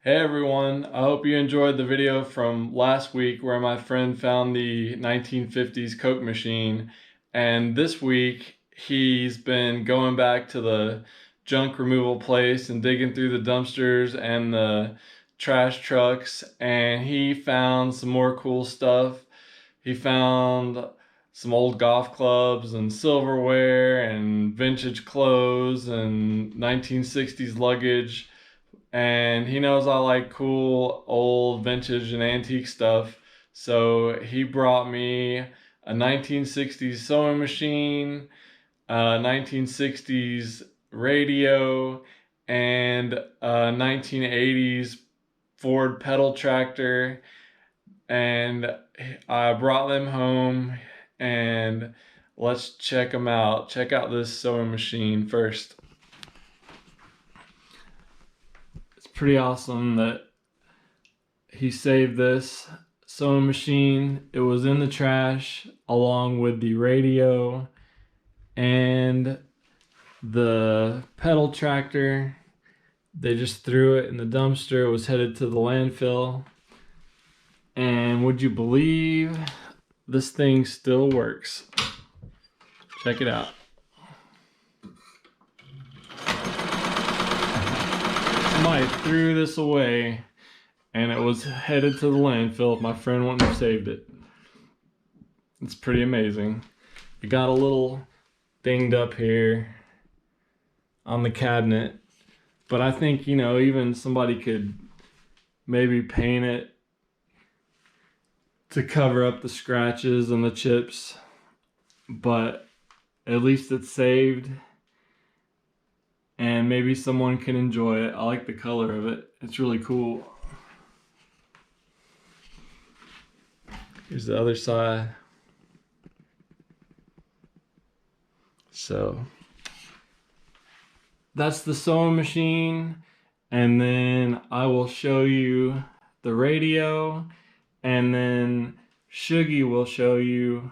Hey everyone, I hope you enjoyed the video from last week where my friend found the 1950s Coke machine, and this week he's been going back to the junk removal place and digging through the dumpsters and the trash trucks, and he found some more cool stuff. He found some old golf clubs and silverware and vintage clothes and 1960s luggage. And he knows I like cool old vintage and antique stuff, so he brought me a 1960s sewing machine, a 1960s radio, and a 1980s Ford pedal tractor. And I brought them home, and let's check them out. Check out this sewing machine first. Pretty awesome that he saved this sewing machine. It was in the trash along with the radio and the pedal tractor. They just threw it in the dumpster. It was headed to the landfill. And would you believe this thing still works? Check it out. Somebody threw this away and it was headed to the landfill if my friend wouldn't have saved it. It's pretty amazing. It got a little dinged up here on the cabinet, but I think, even somebody could maybe paint it to cover up the scratches and the chips, but at least it's saved. And maybe someone can enjoy it. I like the color of it. It's really cool. Here's the other side. So that's the sewing machine. And then I will show you the radio. And then Shuggy will show you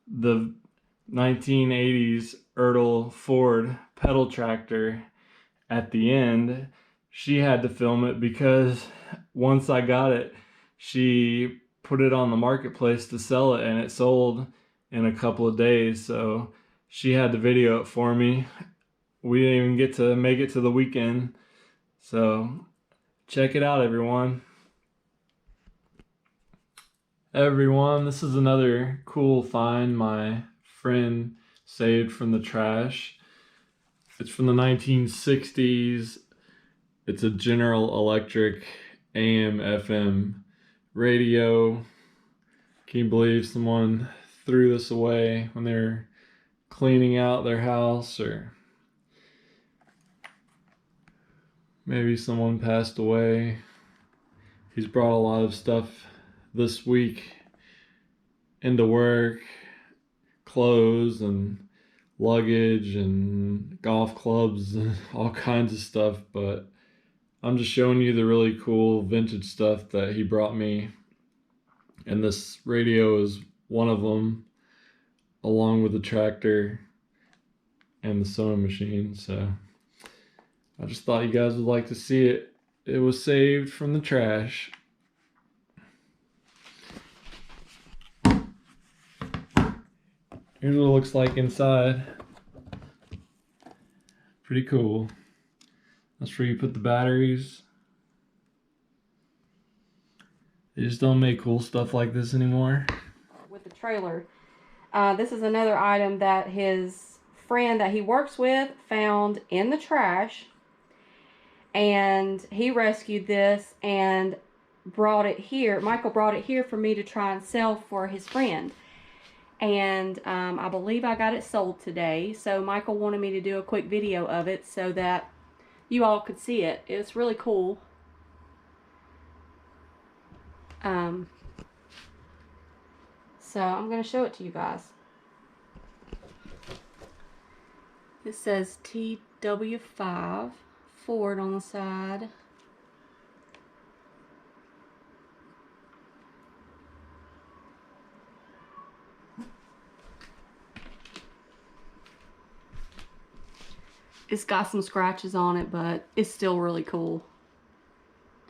the 1980s Ertl Ford pedal tractor at the end. She had to film it because once I got it, she put it on the marketplace to sell it, and it sold in a couple of days, so she had to video it for me. We didn't even get to make it to the weekend, so check it out, everyone. Everyone, this is another cool find my friend saved from the trash. It's from the 1960s. It's a General Electric AM FM radio. Can you believe someone threw this away when they were cleaning out their house, or maybe someone passed away? He's brought a lot of stuff this week into work, clothes and luggage and golf clubs and all kinds of stuff, but I'm just showing you the really cool vintage stuff that he brought me, and this radio is one of them, along with the tractor and the sewing machine. So I just thought you guys would like to see it. It was saved from the trash. Here's what it looks like inside. Pretty cool. That's where you put the batteries. They just don't make cool stuff like this anymore. With the trailer. This is another item that his friend that he works with found in the trash. And he rescued this and brought it here. Michael brought it here for me to try and sell for his friend. And I believe I got it sold today. So Michael wanted me to do a quick video of it so that you all could see it. It's really cool. So I'm going to show it to you guys. It says TW5 Ford on the side. It's got some scratches on it, but it's still really cool.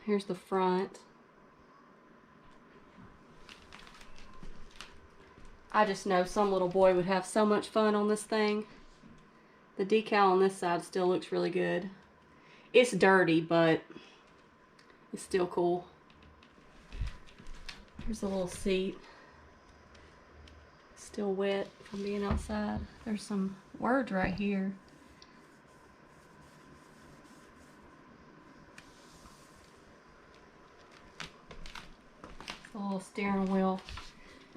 Here's the front. I just know some little boy would have so much fun on this thing. The decal on this side still looks really good. It's dirty, but it's still cool. Here's a little seat. Still wet from being outside. There's some words right here. It's a little steering wheel.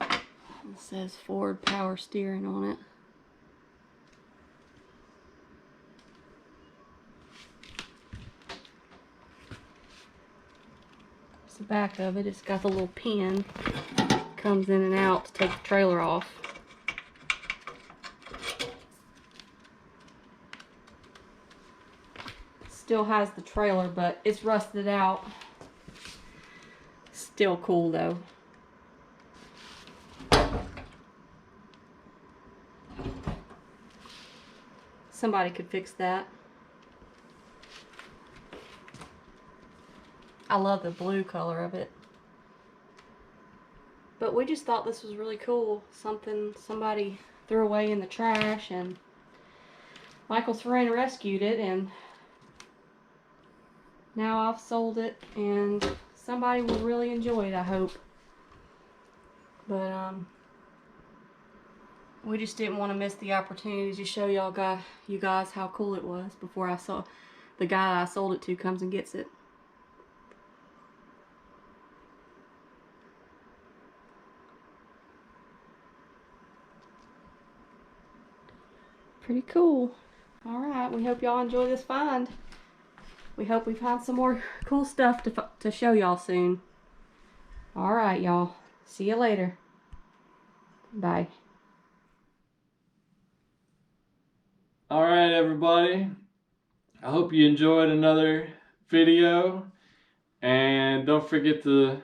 It says Ford power steering on it. The back of it, it's got the little pin, comes in and out to take the trailer off. Still has the trailer, but it's rusted out. Still cool though. Somebody could fix that. I love the blue color of it. But we just thought this was really cool. Something somebody threw away in the trash, and Michael's friend rescued it, and now I've sold it, and somebody will really enjoy it, I hope. But we just didn't want to miss the opportunity to show you guys how cool it was before the guy I sold it to comes and gets it. Pretty cool. Alright, we hope y'all enjoy this find. We hope we find some more cool stuff to show y'all soon. Alright, y'all. See you later. Bye. Alright, everybody. I hope you enjoyed another video. And don't forget to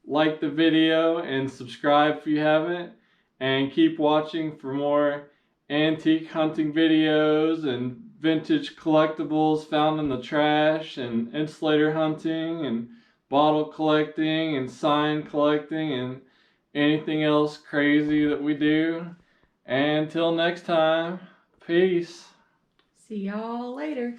like the video and subscribe if you haven't. And keep watching for more antique hunting videos and vintage collectibles found in the trash, and insulator hunting and bottle collecting and sign collecting and anything else crazy that we do. And until next time, peace. See y'all later.